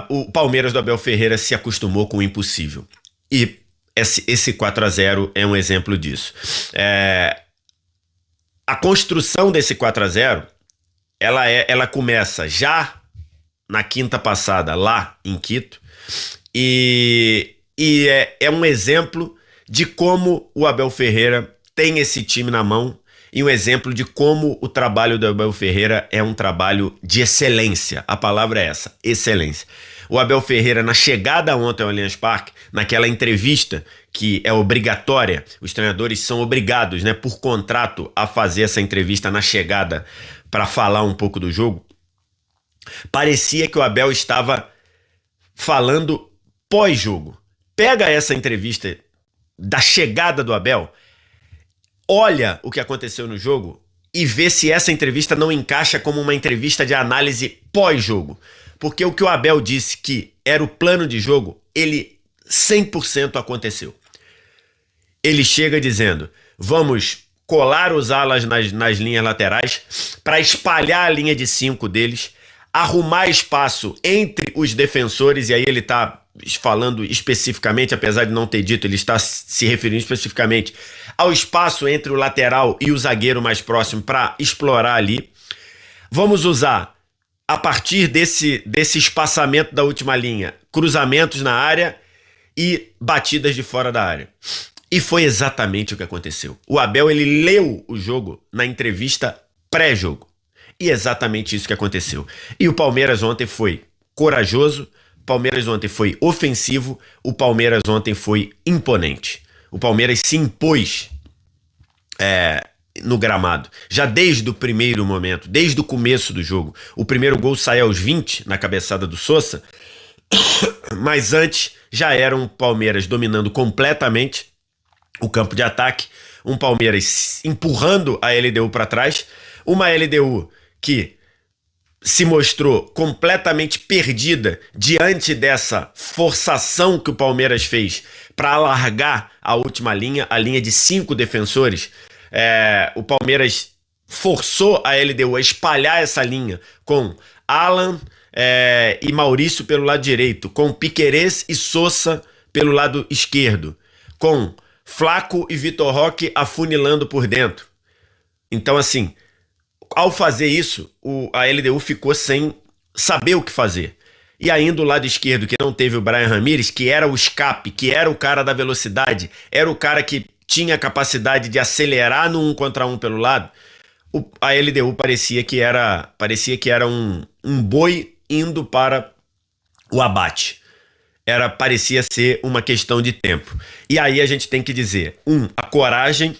O Palmeiras do Abel Ferreira se acostumou com o impossível. E esse 4-0 é um exemplo disso. A construção desse 4-0, ela começa já na quinta passada, lá em Quito, e é um exemplo de como o Abel Ferreira tem esse time na mão, e um exemplo de como o trabalho do Abel Ferreira é um trabalho de excelência. A palavra é essa, excelência. O Abel Ferreira, na chegada ontem ao Allianz Parque, naquela entrevista que é obrigatória, os treinadores são obrigados, né, por contrato, a fazer essa entrevista na chegada para falar um pouco do jogo, parecia que o Abel estava falando pós-jogo. Pega essa entrevista da chegada do Abel, olha o que aconteceu no jogo e vê se essa entrevista não encaixa como uma entrevista de análise pós-jogo. Porque o que o Abel disse que era o plano de jogo, ele 100% aconteceu. Ele chega dizendo, vamos colar os alas nas linhas laterais para espalhar a linha de 5 deles, arrumar espaço entre os defensores, e aí ele está falando especificamente, apesar de não ter dito, ele está se referindo especificamente ao espaço entre o lateral e o zagueiro mais próximo para explorar ali. Vamos usar, a partir desse espaçamento da última linha, cruzamentos na área e batidas de fora da área. E foi exatamente o que aconteceu. O Abel, ele leu o jogo na entrevista pré-jogo. E exatamente isso que aconteceu. E o Palmeiras ontem foi corajoso, o Palmeiras ontem foi ofensivo, o Palmeiras ontem foi imponente. O Palmeiras se impôs no gramado, já desde o primeiro momento, desde o começo do jogo. O primeiro gol sai aos 20 na cabeçada do Sosa, mas antes já era um Palmeiras dominando completamente o campo de ataque, um Palmeiras empurrando a LDU para trás, uma LDU que se mostrou completamente perdida diante dessa forçação que o Palmeiras fez para alargar a última linha, a linha de 5 defensores. O Palmeiras forçou a LDU a espalhar essa linha com Alan e Maurício pelo lado direito, com Piquerez e Sosa pelo lado esquerdo, com Flaco e Vitor Roque afunilando por dentro. Então, assim, ao fazer isso, a LDU ficou sem saber o que fazer. E ainda o lado esquerdo, que não teve o Bryan Ramírez, que era o escape, que era o cara da velocidade, era o cara que tinha a capacidade de acelerar no 1 contra 1 pelo lado, a LDU parecia que era um boi indo para o abate. Parecia ser uma questão de tempo. E aí a gente tem que dizer, a coragem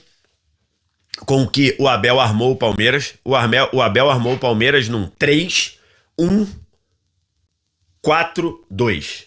com que o Abel armou o Palmeiras. O Abel armou o Palmeiras num 3-1-4-2.